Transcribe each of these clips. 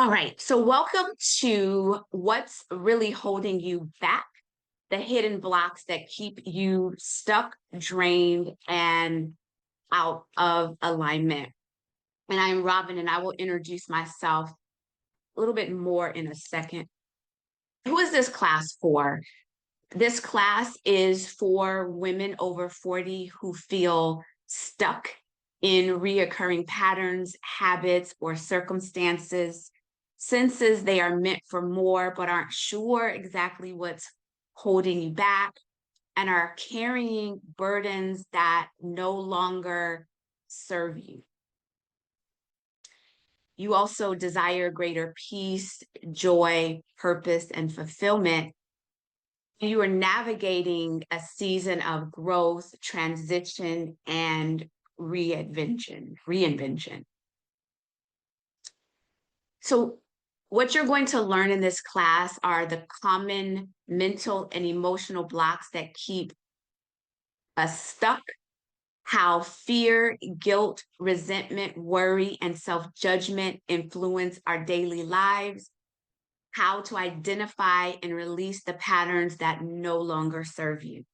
All right. So, welcome to what's really holding you back, the hidden blocks that keep you stuck, drained, and out of alignment. And I'm Robin, and I will introduce myself a little bit more in a second. Who is this class for? This class is for women over 40 who feel stuck in reoccurring patterns, habits, or circumstances, senses they are meant for more, but aren't sure exactly what's holding you back, and are carrying burdens that no longer serve you. You also desire greater peace, joy, purpose, and fulfillment. You are navigating a season of growth, transition, and reinvention. So, what you're going to learn in this class are the common mental and emotional blocks that keep us stuck, how fear, guilt, resentment, worry, and self-judgment influence our daily lives, how to identify and release the patterns that no longer serve you.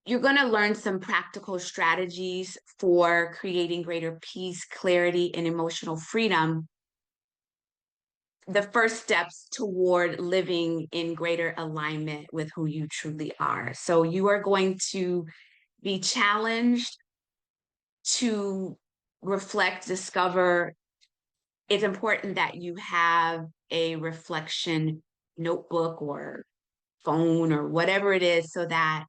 You're going to learn some practical strategies for creating greater peace, clarity, and emotional freedom. The first steps toward living in greater alignment with who you truly are. So you are going to be challenged to reflect, discover. It's important that you have a reflection notebook or phone or whatever it is so that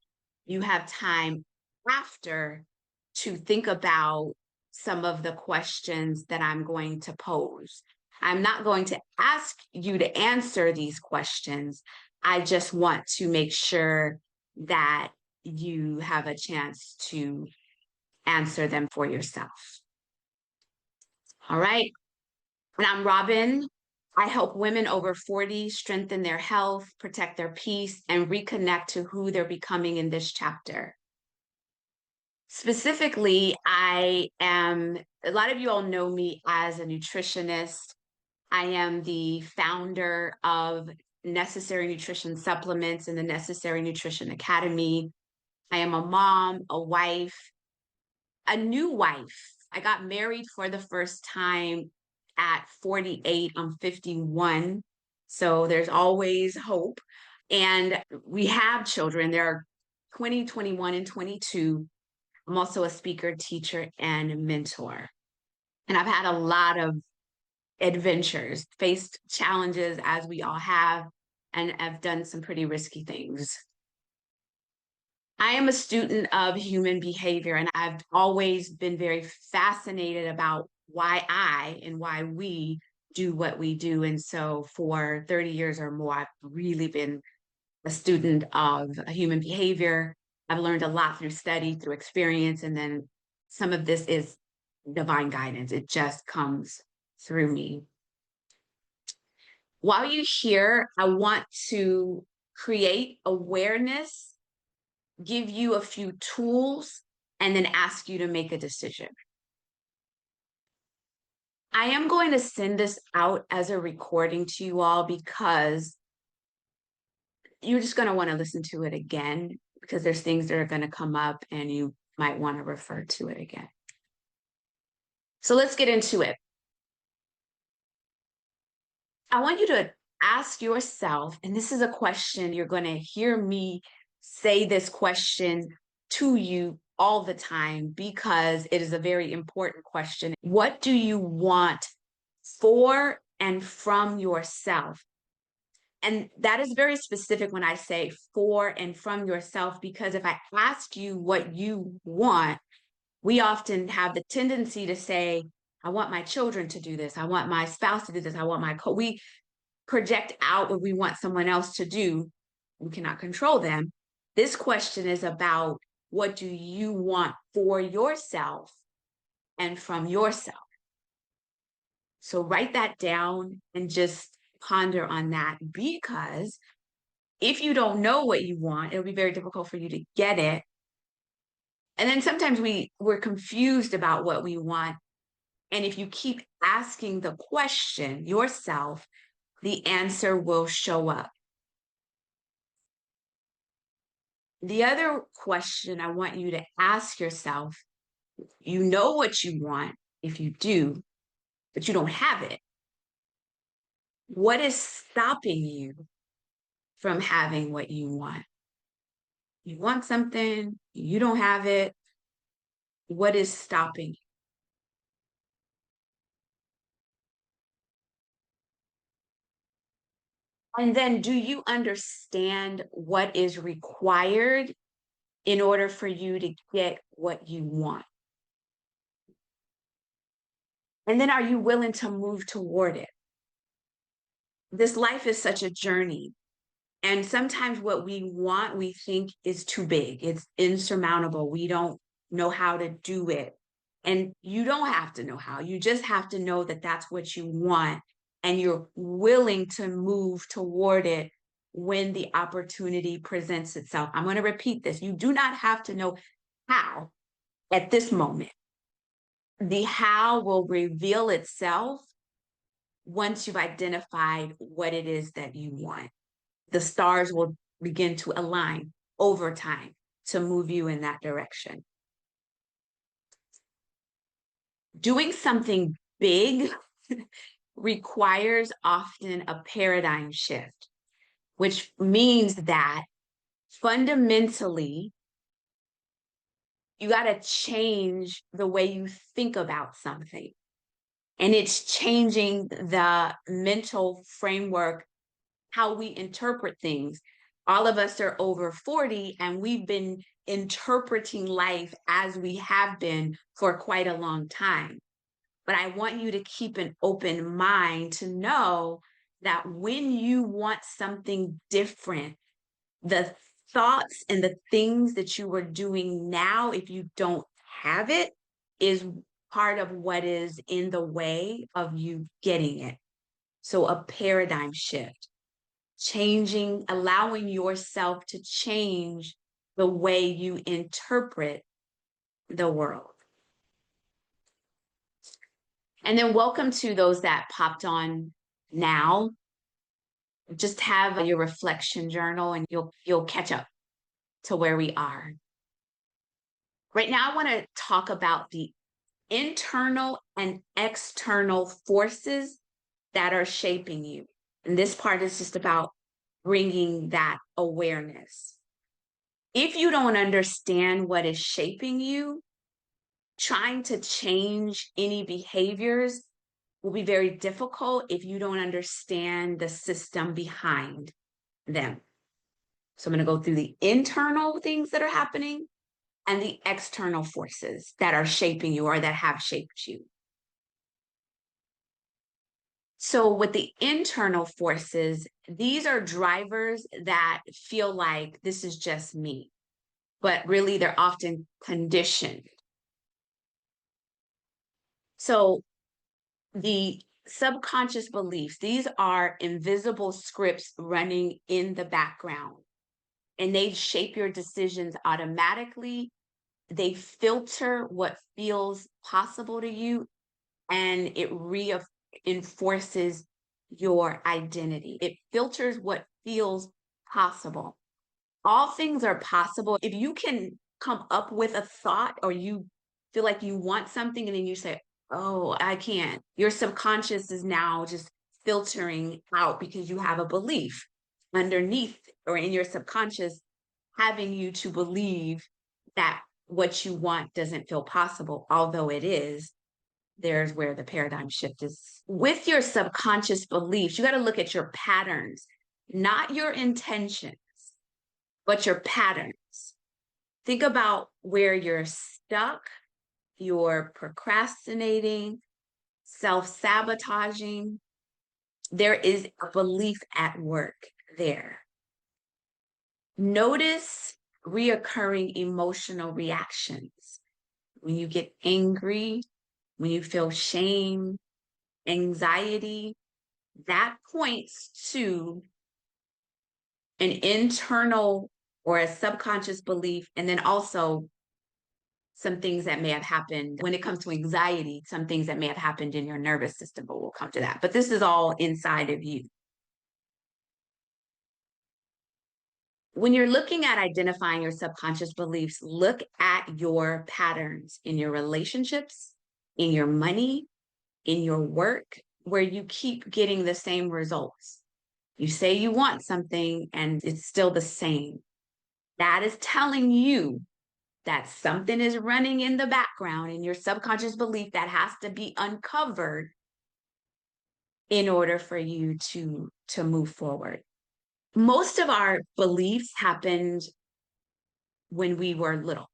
you have time after to think about some of the questions that I'm going to pose. I'm not going to ask you to answer these questions. I just want to make sure that you have a chance to answer them for yourself. All right. And I'm Robin. I help women over 40 strengthen their health, protect their peace, and reconnect to who they're becoming in this chapter. Specifically, a lot of you all know me as a nutritionist. I am the founder of Necessary Nutrition Supplements and the Necessary Nutrition Academy. I am a mom, a wife, a new wife. I got married for the first time at 48. I'm 51. So there's always hope. And we have children. There are 20, 21, and 22. I'm also a speaker, teacher, and mentor. And I've had a lot of adventures, faced challenges as we all have, and I've done some pretty risky things. I am a student of human behavior, and I've always been very fascinated about why I and why we do what we do. And so for 30 years or more, I've really been a student of human behavior. I've learned a lot through study, through experience, and then some of this is divine guidance. It just comes through me. While you're here, I want to create awareness, give you a few tools, and then ask you to make a decision. I am going to send this out as a recording to you all because you're just going to want to listen to it again because there's things that are going to come up and you might want to refer to it again. So let's get into it. I want you to ask yourself, and this is a question, you're going to hear me say this question to you all the time because it is a very important question. What do you want for and from yourself? And that is very specific when I say for and from yourself, because if I ask you what you want, we often have the tendency to say, I want my children to do this. I want my spouse to do this. I want we project out what we want someone else to do. We cannot control them. This question is about what do you want for yourself and from yourself. So write that down and just ponder on that, because if you don't know what you want, it'll be very difficult for you to get it. And then sometimes we're confused about what we want And if you keep asking the question yourself, the answer will show up. The other question I want you to ask yourself, you know what you want if you do, but you don't have it. What is stopping you from having what you want? You want something, you don't have it. What is stopping you? And then do you understand what is required in order for you to get what you want? And then are you willing to move toward it? This life is such a journey. And sometimes what we want, we think is too big. It's insurmountable. We don't know how to do it. And you don't have to know how. You just have to know that that's what you want. And you're willing to move toward it when the opportunity presents itself. I'm going to repeat this. You do not have to know how at this moment. The how will reveal itself once you've identified what it is that you want. The stars will begin to align over time to move you in that direction. Doing something big requires often a paradigm shift, which means that fundamentally, you got to change the way you think about something. And it's changing the mental framework, how we interpret things. All of us are over 40 and we've been interpreting life as we have been for quite a long time. But I want you to keep an open mind to know that when you want something different, the thoughts and the things that you are doing now, if you don't have it, is part of what is in the way of you getting it. So a paradigm shift, changing, allowing yourself to change the way you interpret the world. And then welcome to those that popped on now. Just have your reflection journal and you'll catch up to where we are. Right now, I want to talk about the internal and external forces that are shaping you. And this part is just about bringing that awareness. If you don't understand what is shaping you, trying to change any behaviors will be very difficult if you don't understand the system behind them. So I'm going to go through the internal things that are happening and the external forces that are shaping you or that have shaped you. So with the internal forces, these are drivers that feel like this is just me, but really they're often conditioned. So the subconscious beliefs, these are invisible scripts running in the background, and they shape your decisions automatically. They filter what feels possible to you, and it reinforces your identity. It filters what feels possible. All things are possible. If you can come up with a thought or you feel like you want something and then you say, oh, I can't. Your subconscious is now just filtering out because you have a belief underneath or in your subconscious having you to believe that what you want doesn't feel possible, although it is. There's where the paradigm shift is. With your subconscious beliefs, you got to look at your patterns, not your intentions, but your patterns. Think about where you're stuck, you're procrastinating, self-sabotaging. There is a belief at work there. Notice reoccurring emotional reactions. When you get angry, when you feel shame, anxiety, that points to an internal or a subconscious belief, and then also some things that may have happened when it comes to anxiety, some things that may have happened in your nervous system, but we'll come to that. But this is all inside of you. When you're looking at identifying your subconscious beliefs, look at your patterns in your relationships, in your money, in your work, where you keep getting the same results. You say you want something and it's still the same. That is telling you that something is running in the background in your subconscious belief that has to be uncovered in order for you to move forward. Most of our beliefs happened when we were little.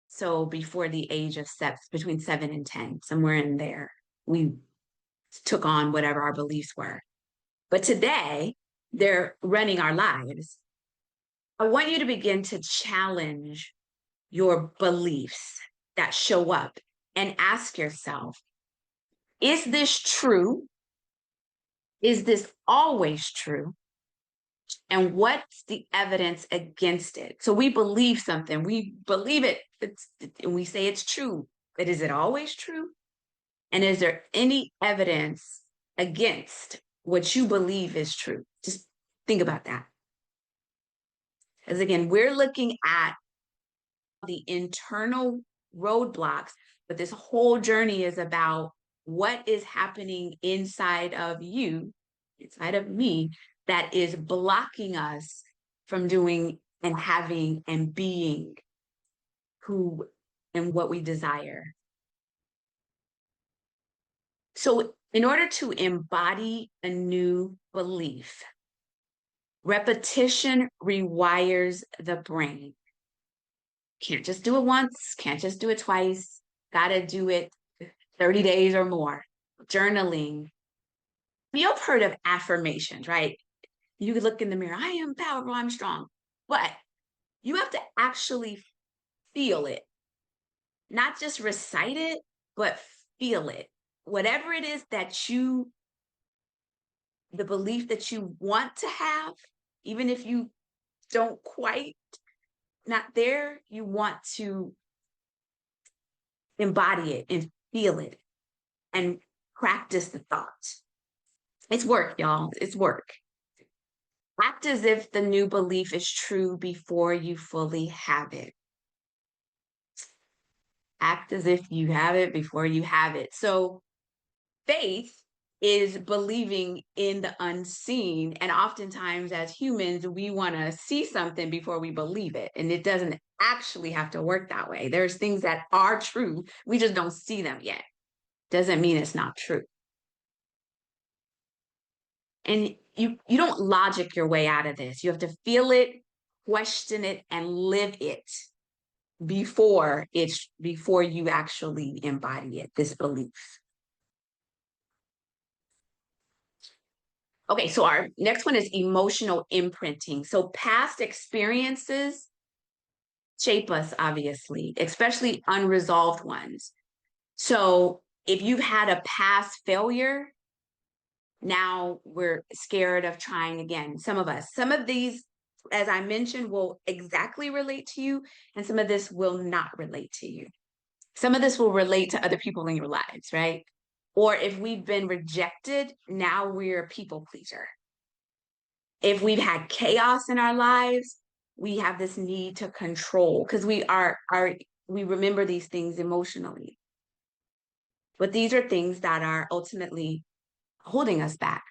So before the age of between 7 and 10, somewhere in there, we took on whatever our beliefs were. But today, they're running our lives. I want you to begin to challenge your beliefs that show up and ask yourself, is this true? Is this always true? And what's the evidence against it? So we believe something, we believe it, and we say it's true, but is it always true? And is there any evidence against what you believe is true? Just think about that. Because again, we're looking at the internal roadblocks, but this whole journey is about what is happening inside of you, inside of me, that is blocking us from doing and having and being who and what we desire. So in order to embody a new belief, repetition rewires the brain. Can't just do it once, can't just do it twice, gotta do it 30 days or more. Journaling. You've heard of affirmations, right? You could look in the mirror, I am powerful, I'm strong. But you have to actually feel it. Not just recite it, but feel it. Whatever it is that the belief that you want to have, even if you don't quite, not there, you want to embody it and feel it and practice the thought. It's work, y'all. It's work. Act as if the new belief is true before you fully have it. Act as if you have it before you have it. So faith is believing in the unseen. And oftentimes as humans, we want to see something before we believe it. And it doesn't actually have to work that way. There's things that are true. We just don't see them yet. Doesn't mean it's not true. And you don't logic your way out of this. You have to feel it, question it, and live it before you actually embody it, this belief. Okay, so our next one is emotional imprinting. So past experiences shape us, obviously, especially unresolved ones. So if you've had a past failure, now we're scared of trying again. Some of these, as I mentioned, will exactly relate to you, and some of this will not relate to you. Some of this will relate to other people in your lives, right? Or if we've been rejected, now we're a people pleaser. If we've had chaos in our lives, we have this need to control because we remember these things emotionally. But these are things that are ultimately holding us back.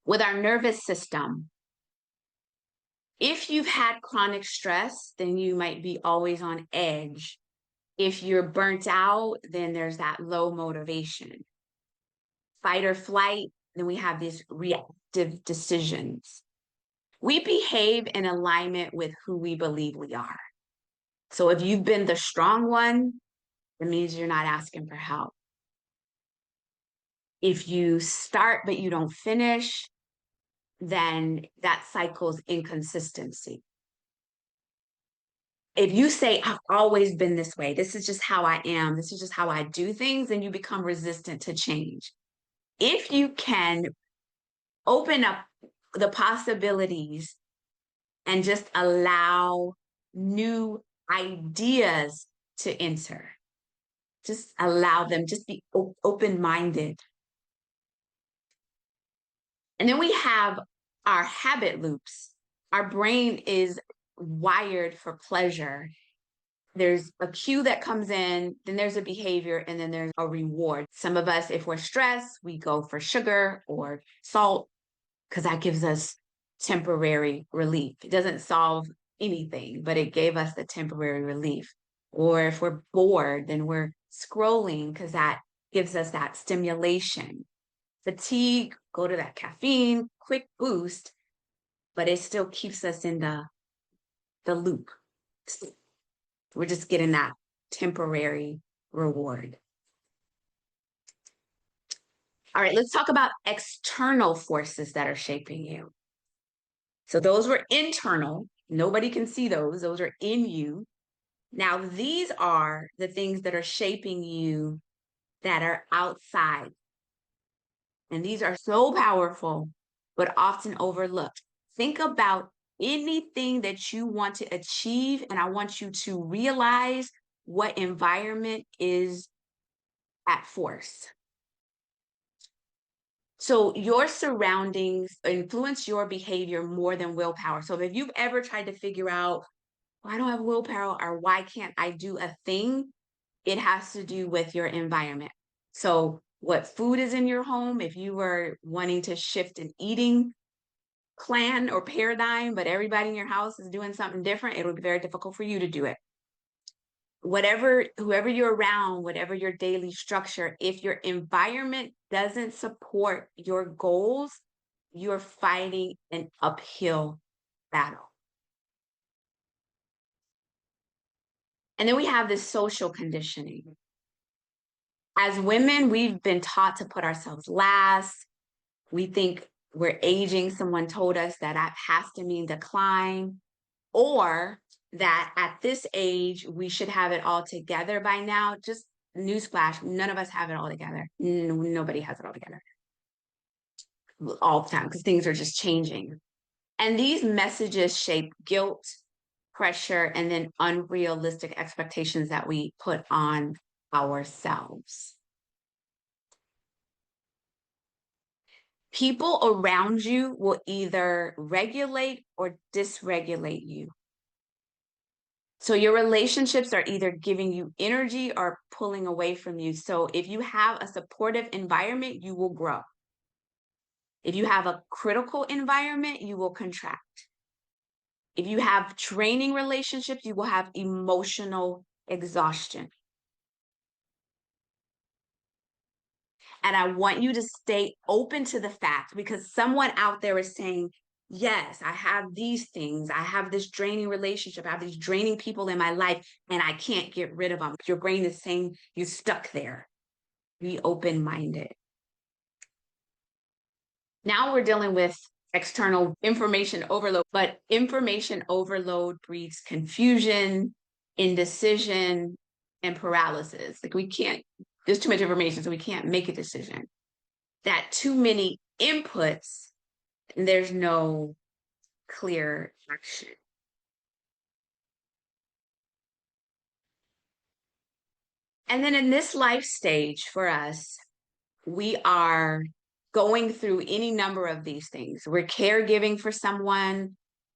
With our nervous system, if you've had chronic stress, then you might be always on edge. If you're burnt out, then there's that low motivation. Fight or flight, then we have these reactive decisions. We behave in alignment with who we believe we are. So if you've been the strong one, it means you're not asking for help. If you start but you don't finish, then that cycles inconsistency. If you say, I've always been this way, this is just how I am, this is just how I do things, then you become resistant to change. If you can open up the possibilities and just allow new ideas to enter. Just allow them, just be open-minded. And then we have our habit loops. Our brain is wired for pleasure. There's a cue that comes in, then there's a behavior, and then there's a reward. Some of us, if we're stressed, we go for sugar or salt because that gives us temporary relief. It doesn't solve anything, but it gave us the temporary relief. Or if we're bored, then we're scrolling because that gives us that stimulation. Fatigue, go to that caffeine, quick boost, but it still keeps us in the loop. We're just getting that temporary reward. All right, let's talk about external forces that are shaping you. So those were internal. Nobody can see those. Those are in you. Now, these are the things that are shaping you that are outside. And these are so powerful, but often overlooked. Think about anything that you want to achieve, and I want you to realize what environment is at force. So your surroundings influence your behavior more than willpower. So if you've ever tried to figure out, why don't I have willpower or why can't I do a thing? It has to do with your environment. So what food is in your home, if you were wanting to shift an eating plan or paradigm, but everybody in your house is doing something different, it would be very difficult for you to do it. Whoever you're around, whatever your daily structure, if your environment doesn't support your goals, you're fighting an uphill battle. And then we have this social conditioning. As women, we've been taught to put ourselves last. We think we're aging. Someone told us that has to mean decline, or that at this age, we should have it all together by now. Just newsflash, none of us have it all together. Nobody has it all together all the time because things are just changing. And these messages shape guilt, pressure, and then unrealistic expectations that we put on ourselves. People around you will either regulate or dysregulate you. So your relationships are either giving you energy or pulling away from you. So if you have a supportive environment, you will grow. If you have a critical environment, you will contract. If you have draining relationships, you will have emotional exhaustion. And I want you to stay open to the fact, because someone out there is saying, yes, I have these things. I have this draining relationship. I have these draining people in my life, and I can't get rid of them. Your brain is saying you're stuck there. Be open-minded. Now we're dealing with external information overload, but information overload breeds confusion, indecision, and paralysis. Like there's too much information, so we can't make a decision. That too many inputs, and there's no clear action. And then in this life stage for us, we are going through any number of these things. We're caregiving for someone,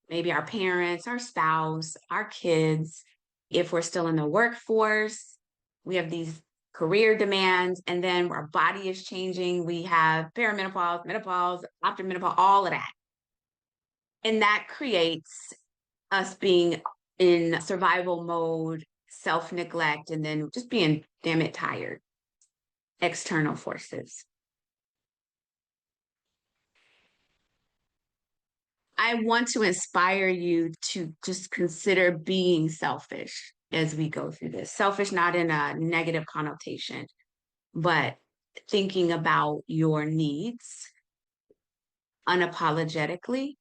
maybe our parents, our spouse, our kids. If we're still in the workforce, we have these career demands, and then our body is changing. We have perimenopause, menopause, after menopause, all of that. And that creates us being in survival mode, self-neglect, and then just being damn it tired. External forces. I want to inspire you to just consider being selfish as we go through this. Selfish, not in a negative connotation, but thinking about your needs unapologetically.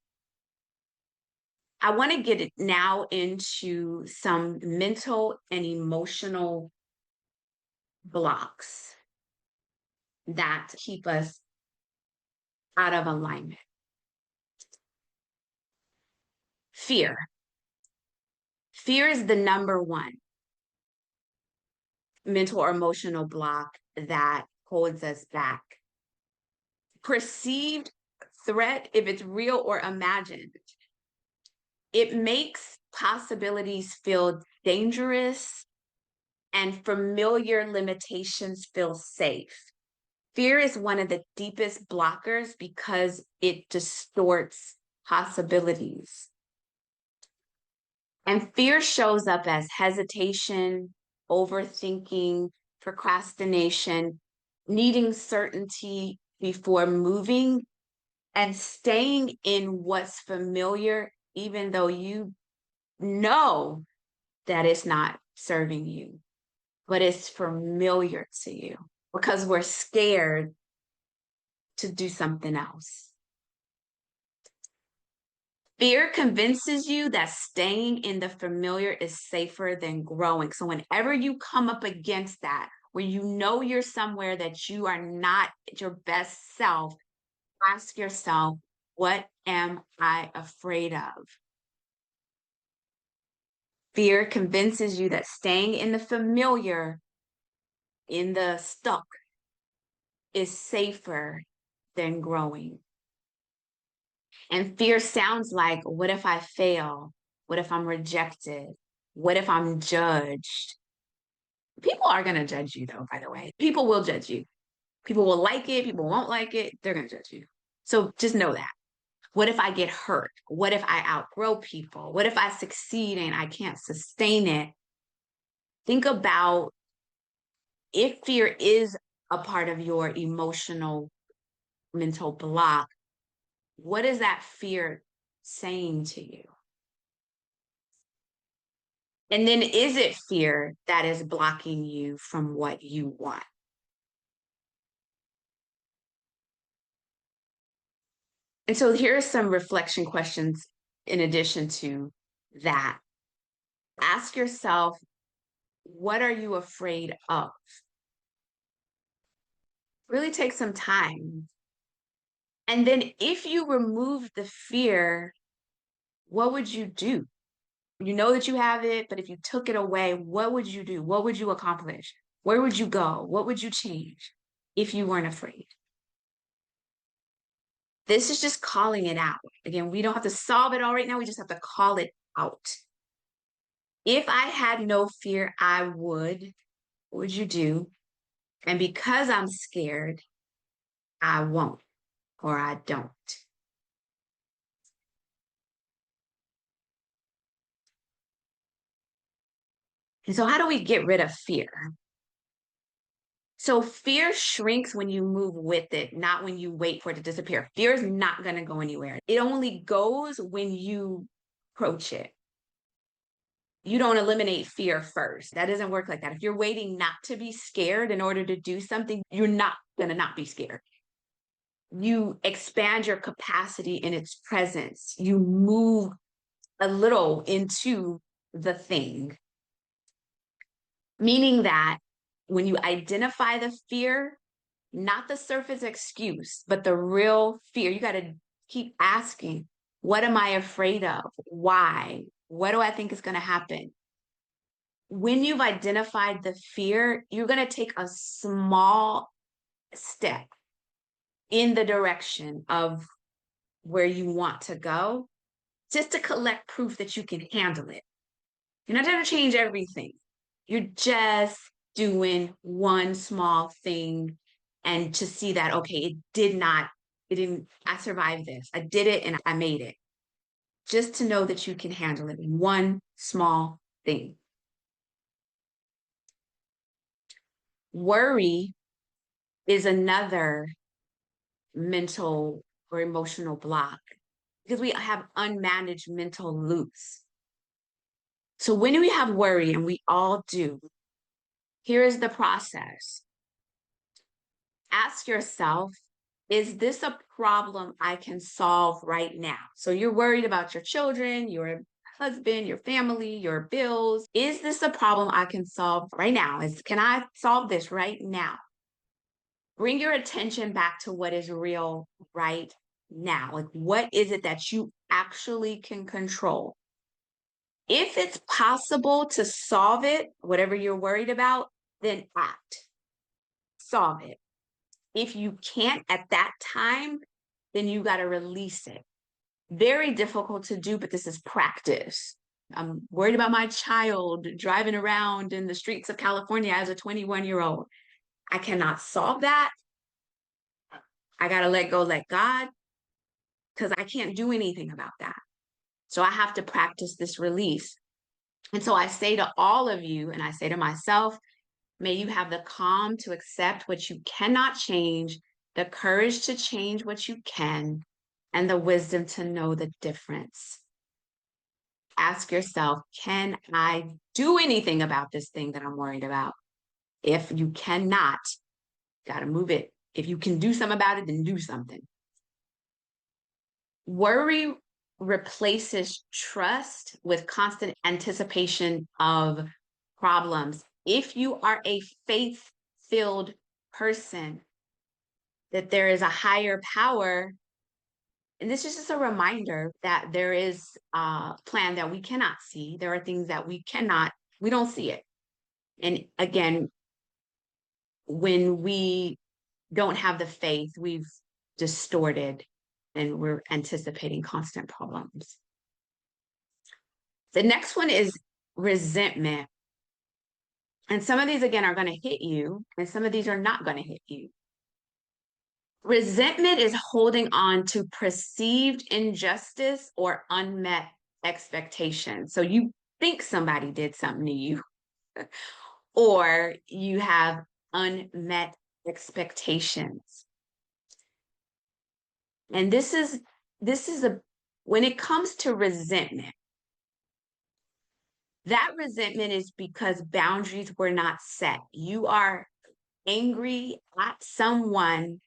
I want to get it now into some mental and emotional blocks that keep us out of alignment. Fear. Fear is the number one. mental or emotional block that holds us back. Perceived threat, if it's real or imagined, it makes possibilities feel dangerous and familiar limitations feel safe. Fear is one of the deepest blockers because it distorts possibilities. And fear shows up as hesitation, overthinking, procrastination, needing certainty before moving, and staying in what's familiar, even though you know that it's not serving you, but it's familiar to you because we're scared to do something else. Fear convinces you that staying in the familiar is safer than growing. So whenever you come up against that, where you know you're somewhere that you are not your best self, ask yourself, what am I afraid of? Fear convinces you that staying in the familiar, in the stuck, is safer than growing. And fear sounds like, what if I fail? What if I'm rejected? What if I'm judged? People are going to judge you, though, by the way. People will judge you. People will like it. People won't like it. They're going to judge you. So just know that. What if I get hurt? What if I outgrow people? What if I succeed and I can't sustain it? Think about if fear is a part of your emotional mental block, what is that fear saying to you? And then is it fear that is blocking you from what you want? And so here are some reflection questions in addition to that. Ask yourself, what are you afraid of? Really take some time. And then if you remove the fear, what would you do? You know that you have it, but if you took it away, what would you do? What would you accomplish? Where would you go? What would you change if you weren't afraid? This is just calling it out. Again, we don't have to solve it all right now. We just have to call it out. If I had no fear, I would. What would you do? And because I'm scared, I won't or I don't. And so, how do we get rid of fear? So, fear shrinks when you move with it, not when you wait for it to disappear. Fear is not going to go anywhere. It only goes when you approach it. You don't eliminate fear first. That doesn't work like that. If you're waiting not to be scared in order to do something, you're not going to not be scared. You expand your capacity in its presence. You move a little into the thing, meaning that when you identify the fear, not the surface excuse, but the real fear, you got to keep asking, what am I afraid of? Why? What do I think is going to happen? When you've identified the fear, you're going to take a small step in the direction of where you want to go, just to collect proof that you can handle it. You're not going to change everything. You're just doing one small thing and to see that, okay, I survived this. I did it and I made it. Just to know that you can handle it. One small thing. Worry is another mental or emotional block because we have unmanaged mental loops. So when we have worry, and we all do, here is the process. Ask yourself, is this a problem I can solve right now? So you're worried about your children, your husband, your family, your bills. Is this a problem I can solve right now? Can I solve this right now? Bring your attention back to what is real right now. Like, what is it that you actually can control? If it's possible to solve it, whatever you're worried about, then act, solve it. If you can't at that time, then you got to release it. Very difficult to do, but this is practice. I'm worried about my child driving around in the streets of California as a 21-year-old. I cannot solve that. I got to let go, let God, because I can't do anything about that. So I have to practice this release. And so I say to all of you, and I say to myself, may you have the calm to accept what you cannot change, the courage to change what you can, and the wisdom to know the difference. Ask yourself, can I do anything about this thing that I'm worried about? If you cannot, got to move it. If you can do something about it, then do something. Worry replaces trust with constant anticipation of problems. If you are a faith-filled person, that there is a higher power, and this is just a reminder that there is a plan that we cannot see. There are things that we don't see it. And again, when we don't have the faith, we've distorted and we're anticipating constant problems. The next one is resentment. And some of these, again, are going to hit you, and some of these are not going to hit you. Resentment is holding on to perceived injustice or unmet expectations. So you think somebody did something to you, or you have unmet expectations. And this is when it comes to resentment, that resentment is because boundaries were not set. You are angry at someone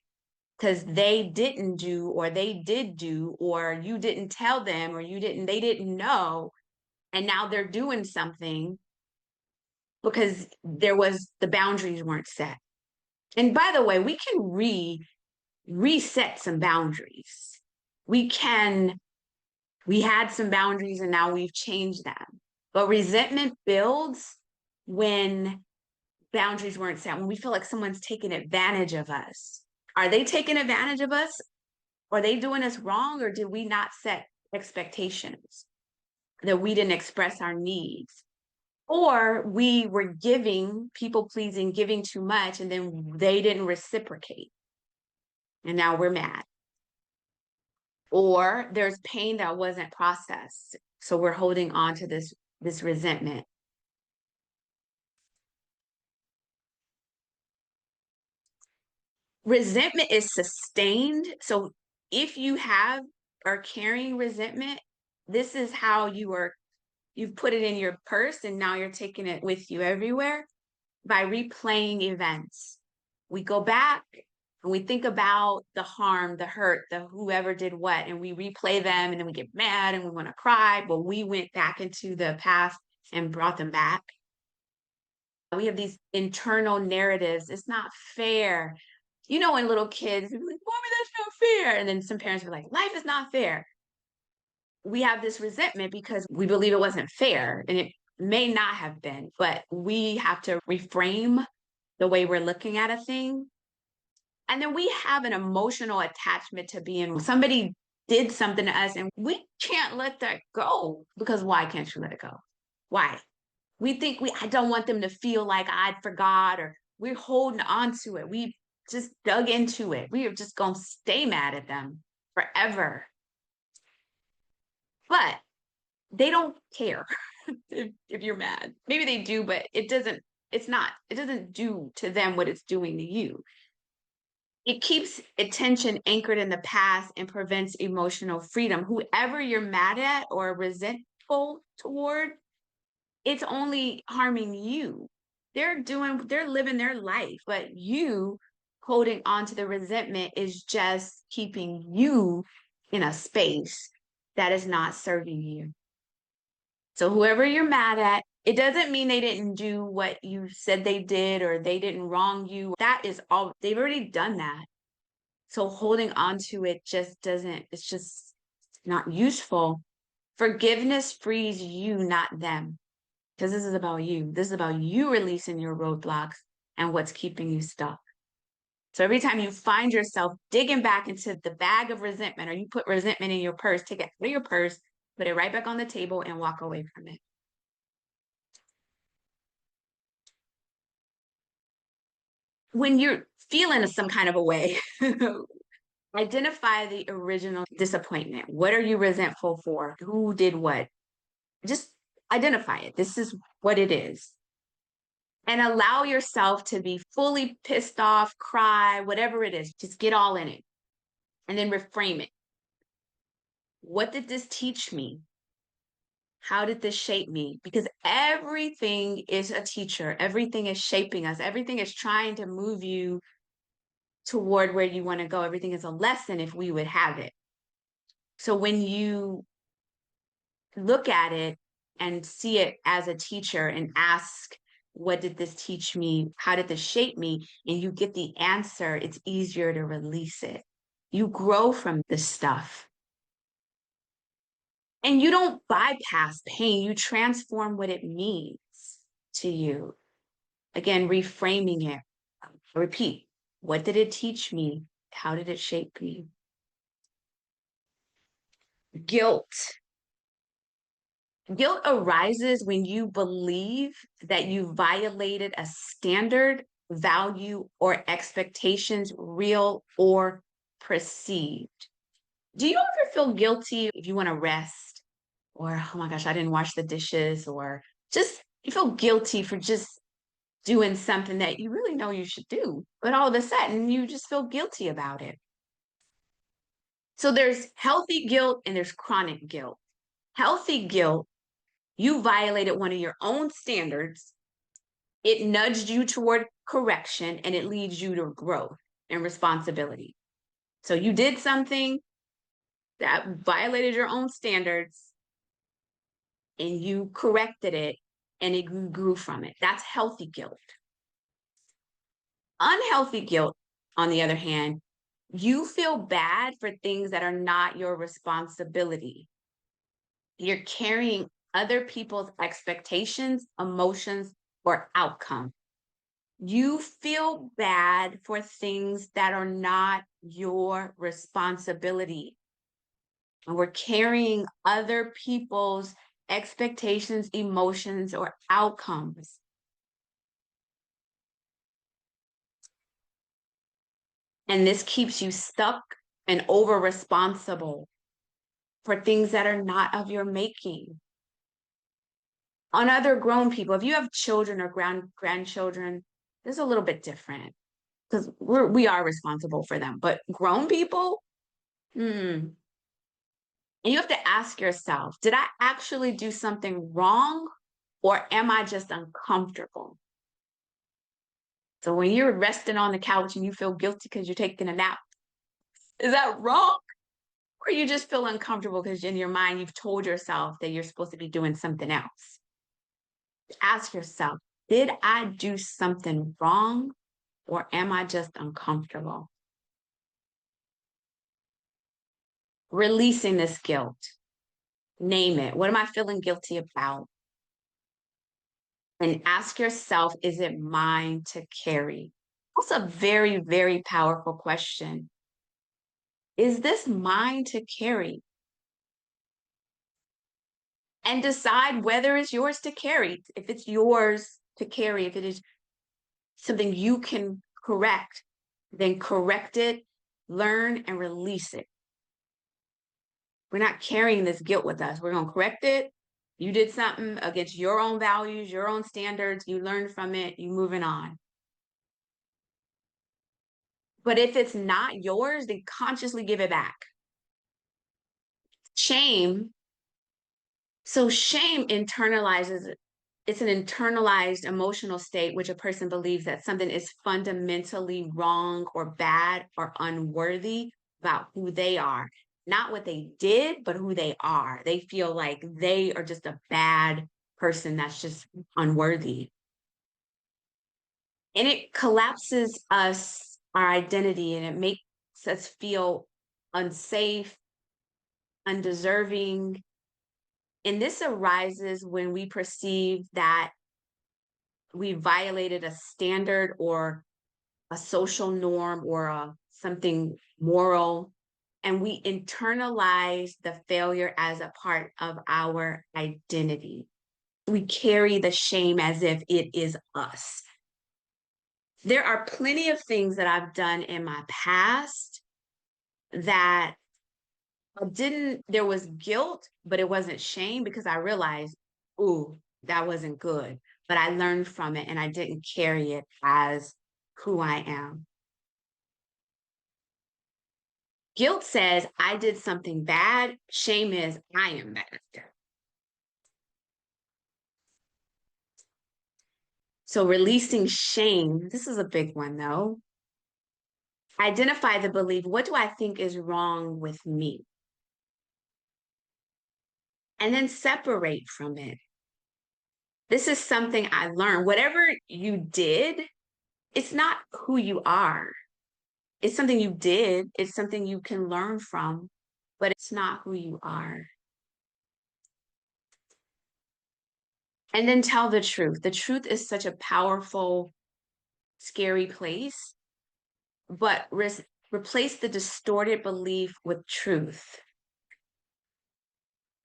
because they didn't do, or they did do, or you didn't tell them, or they didn't know. And now they're doing something because the boundaries weren't set. And by the way, we can reset some boundaries. We had some boundaries and now we've changed them. But resentment builds when boundaries weren't set, when we feel like someone's taking advantage of us. Are they taking advantage of us? Are they doing us wrong? Or did we not set expectations? That we didn't express our needs? Or we were people pleasing, giving too much, and then they didn't reciprocate. And now we're mad. Or there's pain that wasn't processed. So we're holding on to this resentment. Resentment is sustained. So if you are carrying resentment, this is how you've put it in your purse and now you're taking it with you everywhere by replaying events. We go back and we think about the harm, the hurt, the whoever did what, and we replay them, and then we get mad and we want to cry, but we went back into the past and brought them back. We have these internal narratives. It's not fair. You know, when little kids are like, Mommy, that's not fair. And then some parents are like, life is not fair. We have this resentment because we believe it wasn't fair, and it may not have been, but we have to reframe the way we're looking at a thing. And then we have an emotional attachment to being somebody did something to us and we can't let that go. Because why can't you let it go? Why? We think I don't want them to feel like I forgot, or we're holding on to it. We just dug into it. We are just going to stay mad at them forever. But they don't care if you're mad. Maybe they do, but it doesn't do to them what it's doing to you. It keeps attention anchored in the past and prevents emotional freedom. Whoever you're mad at or resentful toward, it's only harming you. They're living their life, but you holding on to the resentment is just keeping you in a space that is not serving you. So whoever you're mad at, it doesn't mean they didn't do what you said they did or they didn't wrong you. That is all, they've already done that. So holding on to it it's just not useful. Forgiveness frees you, not them. because this is about you. This is about you releasing your roadblocks and what's keeping you stuck. So every time you find yourself digging back into the bag of resentment, or you put resentment in your purse, take it out of your purse, put it right back on the table and walk away from it. When you're feeling some kind of a way, identify the original disappointment. What are you resentful for? Who did what? Just identify it. This is what it is. And allow yourself to be fully pissed off, cry, whatever it is. Just get all in it. And then reframe it. What did this teach me? How did this shape me? Because everything is a teacher. Everything is shaping us. Everything is trying to move you toward where you want to go. Everything is a lesson if we would have it. So when you look at it and see it as a teacher and ask, what did this teach me? How did this shape me? And you get the answer, it's easier to release it. You grow from this stuff. And you don't bypass pain, you transform what it means to you. Again, reframing it. Repeat. What did it teach me? How did it shape me? Guilt. Guilt arises when you believe that you violated a standard, value, or expectations, real or perceived. Do you ever feel guilty if you want to rest? Or, oh my gosh, I didn't wash the dishes, or just you feel guilty for just doing something that you really know you should do, but all of a sudden you just feel guilty about it. So there's healthy guilt and there's chronic guilt. Healthy guilt, you violated one of your own standards, it nudged you toward correction, and it leads you to growth and responsibility. So you did something that violated your own standards and you corrected it and it grew from it. That's healthy guilt. Unhealthy guilt, on the other hand, you feel bad for things that are not your responsibility. You're carrying other people's expectations, emotions, or outcome. You feel bad for things that are not your responsibility. And we're carrying other people's expectations, emotions, or outcomes. And this keeps you stuck and over responsible for things that are not of your making. On other grown people, if you have children or grandchildren, this is a little bit different because we are responsible for them. But grown people, and you have to ask yourself, did I actually do something wrong, or am I just uncomfortable? So when you're resting on the couch and you feel guilty because you're taking a nap, is that wrong? Or you just feel uncomfortable because in your mind you've told yourself that you're supposed to be doing something else? Ask yourself, did I do something wrong, or am I just uncomfortable? Releasing this guilt. Name it. What am I feeling guilty about? And ask yourself, is it mine to carry? That's a very, very powerful question. Is this mine to carry? And decide whether it's yours to carry. If it's yours to carry, if it is something you can correct, then correct it, learn, and release it. We're not carrying this guilt with us. We're going to correct it. You did something against your own values, your own standards. You learned from it. You moving on. But if it's not yours, then consciously give it back. Shame. So shame internalizes, it's an internalized emotional state which a person believes that something is fundamentally wrong or bad or unworthy about who they are. Not what they did, but who they are. They feel like they are just a bad person that's just unworthy. And it collapses us, our identity, and it makes us feel unsafe, undeserving, And this arises when we perceive that we violated a standard or a social norm or something moral, and we internalize the failure as a part of our identity. We carry the shame as if it is us. There are plenty of things that I've done in my past that there was guilt, but it wasn't shame because I realized, ooh, that wasn't good. But I learned from it and I didn't carry it as who I am. Guilt says I did something bad. Shame is I am bad. So releasing shame, this is a big one though. Identify the belief. What do I think is wrong with me? And then separate from it. This is something I learned. Whatever you did, it's not who you are. It's something you did. It's something you can learn from, but it's not who you are. And then tell the truth. The truth is such a powerful, scary place, but replace the distorted belief with truth.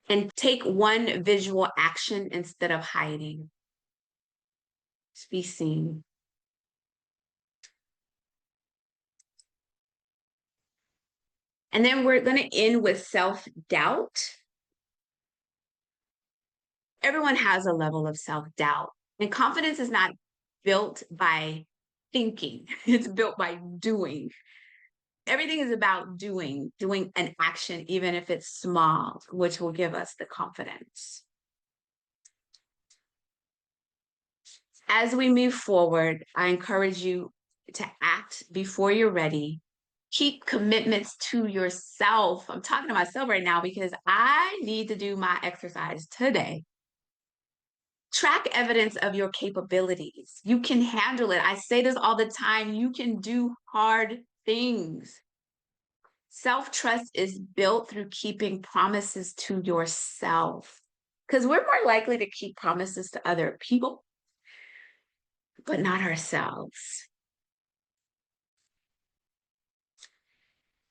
And take one visual action instead of hiding. Just be seen. And then we're going to end with self-doubt. Everyone has a level of self-doubt. And confidence is not built by thinking. It's built by doing. Everything is about doing an action, even if it's small, which will give us the confidence. As we move forward, I encourage you to act before you're ready. Keep commitments to yourself. I'm talking to myself right now because I need to do my exercise today. Track evidence of your capabilities. You can handle it. I say this all the time. You can do hard things. Self-trust is built through keeping promises to yourself because we're more likely to keep promises to other people, but not ourselves.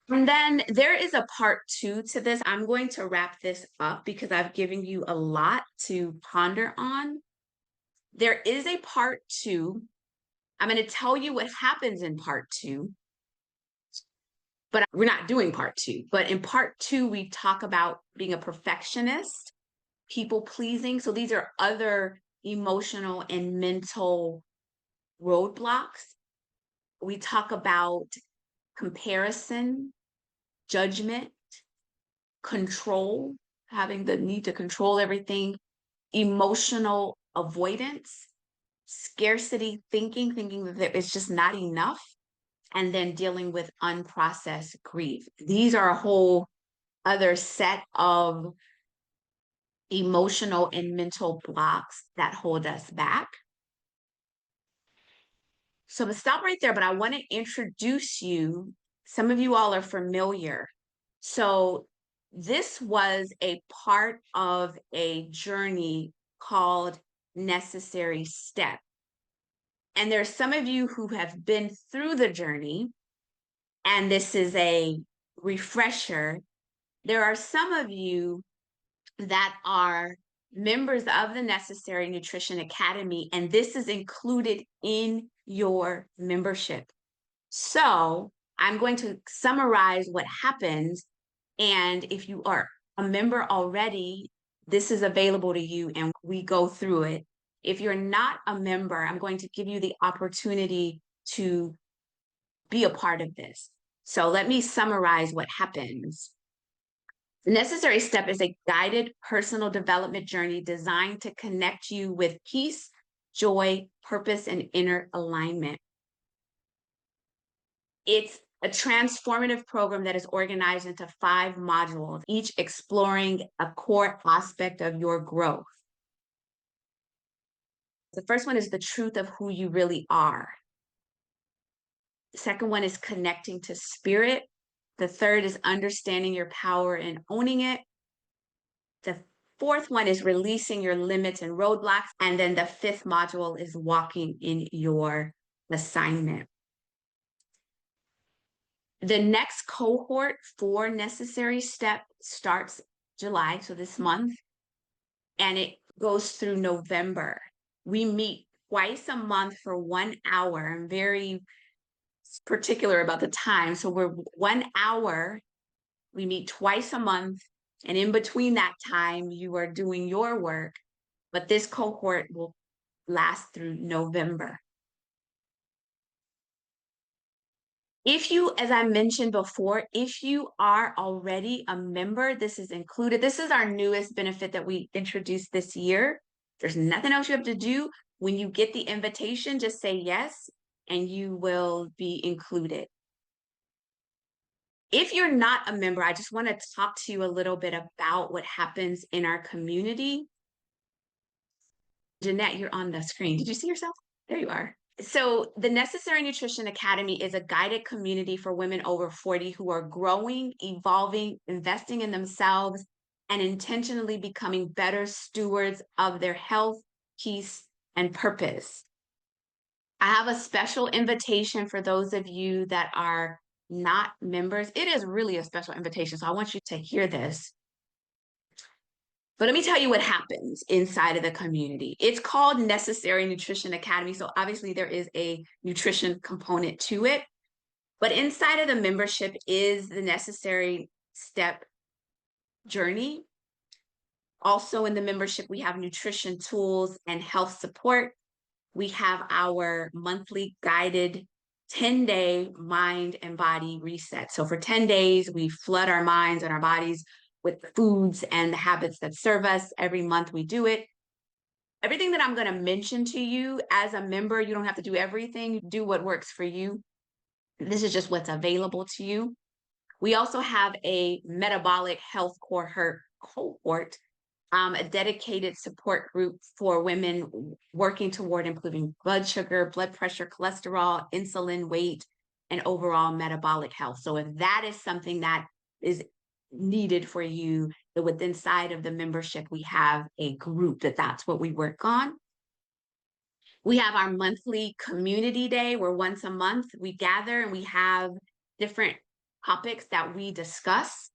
And then there is a part 2 to this. I'm going to wrap this up because I've given you a lot to ponder on. There is a part 2. I'm going to tell you what happens in part 2, but we're not doing part 2. But in part 2, we talk about being a perfectionist, people pleasing. So these are other emotional and mental roadblocks. We talk about comparison, judgment, control, having the need to control everything, emotional avoidance, scarcity thinking that it's just not enough, and then dealing with unprocessed grief. These are a whole other set of emotional and mental blocks that hold us back. So I'm gonna stop right there, but I want to introduce you. Some of you all are familiar. So this was a part of a journey called Necessary Step. And there's some of you who have been through the journey, and this is a refresher. There are some of you that are members of the Necessary Nutrition Academy, and this is included in your membership. So I'm going to summarize what happens. And if you are a member already, this is available to you and we go through it. If you're not a member, I'm going to give you the opportunity to be a part of this. So let me summarize what happens. The Necessary Step is a guided personal development journey designed to connect you with peace, joy, purpose, and inner alignment. It's a transformative program that is organized into 5 modules, each exploring a core aspect of your growth. The first one is the truth of who you really are. The second one is connecting to spirit. The third is understanding your power and owning it. The fourth one is releasing your limits and roadblocks. And then the fifth module is walking in your assignment. The next cohort for Necessary Step starts July, so this month, and it goes through November. We meet twice a month for 1 hour. I'm very particular about the time. So we're 1 hour. We meet twice a month. And in between that time, you are doing your work. But this cohort will last through November. If you, as I mentioned before, if you are already a member, this is included. This is our newest benefit that we introduced this year. There's nothing else you have to do. When you get the invitation, just say yes, and you will be included. If you're not a member, I just want to talk to you a little bit about what happens in our community. Jeanette, you're on the screen. Did you see yourself? There you are. So the Necessary Nutrition Academy is a guided community for women over 40 who are growing, evolving, investing in themselves, and intentionally becoming better stewards of their health, peace, and purpose. I have a special invitation for those of you that are not members. It is really a special invitation, so I want you to hear this. But let me tell you what happens inside of the community. It's called Necessary Nutrition Academy. So obviously there is a nutrition component to it. But inside of the membership is the Necessary Step journey. Also in the membership, we have nutrition tools and health support. We have our monthly guided 10-day mind and body reset. So for 10 days, we flood our minds and our bodies with the foods and the habits that serve us. Every month we do it. Everything that I'm going to mention to you as a member, you don't have to do everything. Do what works for you. This is just what's available to you. We also have a metabolic health cohort, a dedicated support group for women working toward improving blood sugar, blood pressure, cholesterol, insulin, weight, and overall metabolic health. So if that is something that is needed for you, that within inside of the membership, we have a group that's what we work on. We have our monthly community day where once a month we gather and we have different topics that we discuss.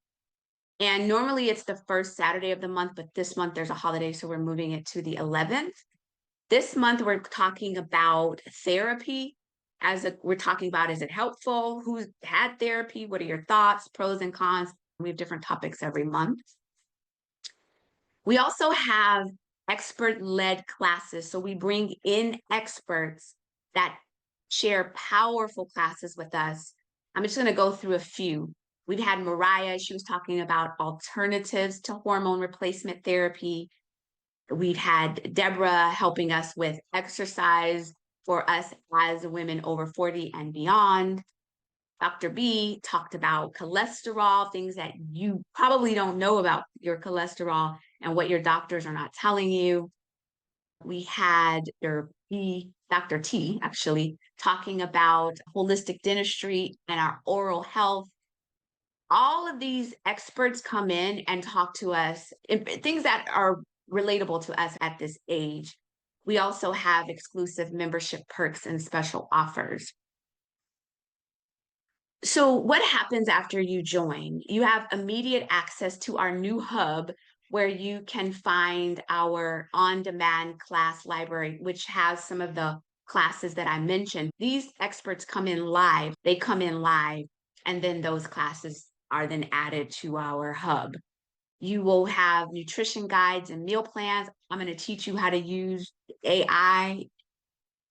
And normally it's the first Saturday of the month, but this month there's a holiday, so we're moving it to the 11th. This month we're talking about therapy. We're talking about, is it helpful? Who's had therapy? What are your thoughts, pros and cons? We have different topics every month. We also have expert-led classes. So we bring in experts that share powerful classes with us. I'm just going to go through a few. We've had Mariah, she was talking about alternatives to hormone replacement therapy. We've had Deborah helping us with exercise for us as women over 40 and beyond. Dr. B talked about cholesterol, things that you probably don't know about your cholesterol and what your doctors are not telling you. We had Dr. T, actually, talking about holistic dentistry and our oral health. All of these experts come in and talk to us, things that are relatable to us at this age. We also have exclusive membership perks and special offers. So what happens after you join? You have immediate access to our new hub where you can find our on-demand class library, which has some of the classes that I mentioned. These experts come in live, and then those classes are then added to our hub. You will have nutrition guides and meal plans. I'm going to teach you how to use AI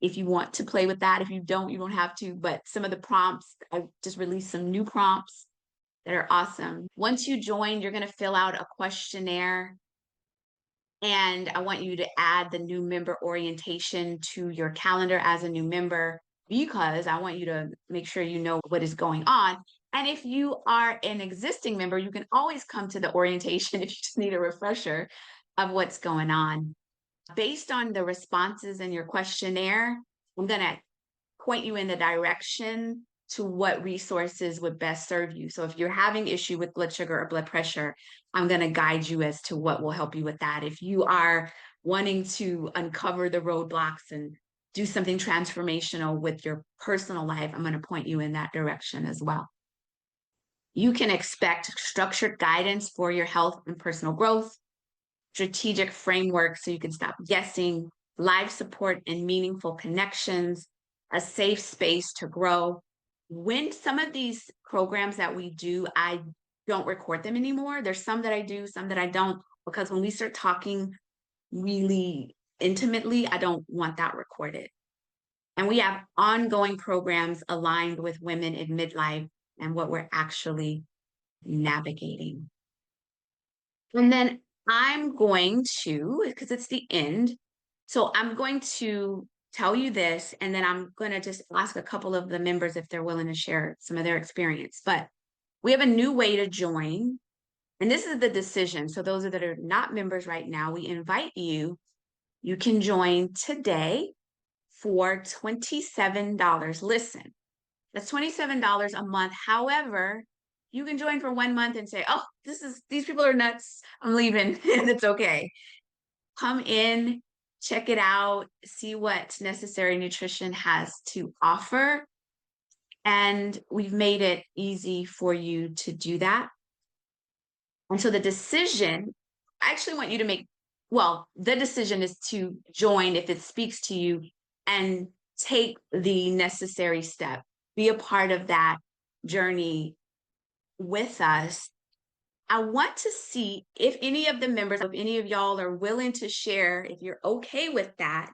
if you want to play with that. If you don't have to, but some of the prompts, I just released some new prompts that are awesome. Once you join, you're going to fill out a questionnaire, and I want you to add the new member orientation to your calendar as a new member, because I want you to make sure you know what is going on. And if you are an existing member, you can always come to the orientation if you just need a refresher of what's going on. Based on the responses in your questionnaire, I'm going to point you in the direction to what resources would best serve you. So if you're having issue with blood sugar or blood pressure, I'm going to guide you as to what will help you with that. If you are wanting to uncover the roadblocks and do something transformational with your personal life, I'm going to point you in that direction as well. You can expect structured guidance for your health and personal growth, strategic framework so you can stop guessing, live support and meaningful connections, a safe space to grow. When some of these programs that we do, I don't record them anymore. There's some that I do, some that I don't, because when we start talking really intimately, I don't want that recorded. And we have ongoing programs aligned with women in midlife and what we're actually navigating. And then I'm going to, because it's the end, so I'm going to tell you this, and then I'm going to just ask a couple of the members if they're willing to share some of their experience. But we have a new way to join, and this is the decision. So those that are not members right now, we invite you. You can join today for $27. Listen, that's $27 a month. However, you can join for 1 month and say, oh, these people are nuts. I'm leaving. And it's okay. Come in, check it out, see what Necessary Nutrition has to offer. And we've made it easy for you to do that. And so the decision, I actually want you to make, well, the decision is to join if it speaks to you and take the necessary step. Be a part of that journey with us. I want to see if any of the members, if any of y'all are willing to share, if you're okay with that,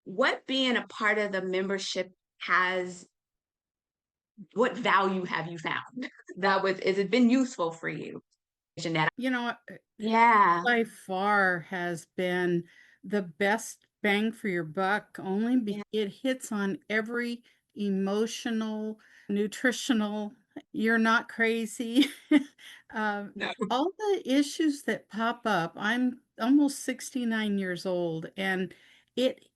what being a part of the membership has, what value have you found? Has it been useful for you, Jeanette? You know, Yeah. by far has been the best bang for your buck, only Yeah. it hits on every emotional, nutritional, you're not crazy. No. All the issues that pop up. I'm almost 69 years old, and it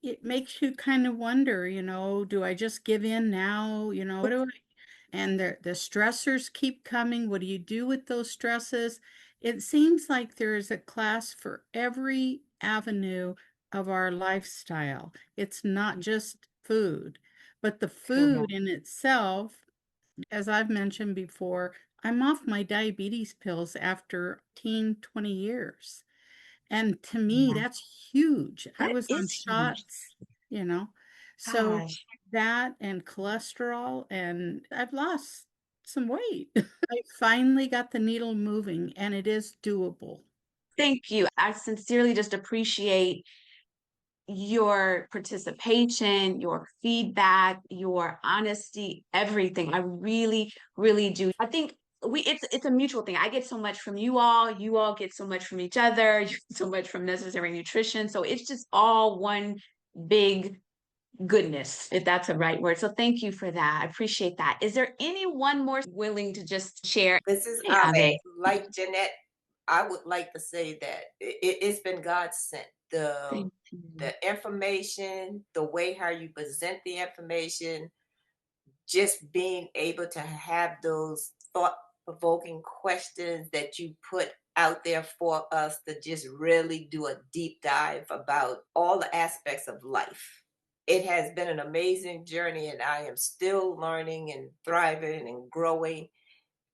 it makes you kind of wonder, do I just give in now? What do I and the stressors keep coming. What do you do with those stresses? It seems like there is a class for every avenue of our lifestyle. It's not just food, but the food in itself, as I've mentioned before, I'm off my diabetes pills after 20 years. And to me, Yeah. that's huge. I That was on is huge. shots, you know. So Gosh. that and cholesterol, and I've lost some weight. I finally got the needle moving, and it is doable. Thank you. I sincerely just appreciate your participation, your feedback, your honesty, everything. I really, really do. I think it's a mutual thing. I get so much from you all get so much from each other, you get so much from Necessary Nutrition. So it's just all one big goodness, if that's a right word. So thank you for that. I appreciate that. Is there anyone more willing to just share? This is Hey, Ave. Ave. Like Jeanette, I would like to say that it's been God sent. The Thank you. the information, the way how you present the information, just being able to have those thought provoking questions that you put out there for us to just really do a deep dive about all the aspects of life. It has been an amazing journey, and I am still learning and thriving and growing.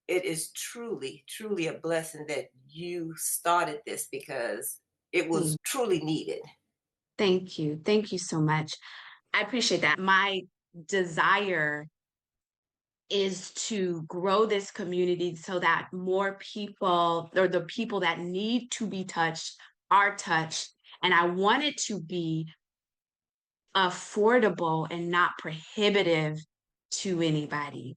It is truly, truly a blessing that you started this because it was truly needed. Thank you. Thank you so much. I appreciate that. My desire is to grow this community so that more people, or the people that need to be touched, are touched. And I want it to be affordable and not prohibitive to anybody.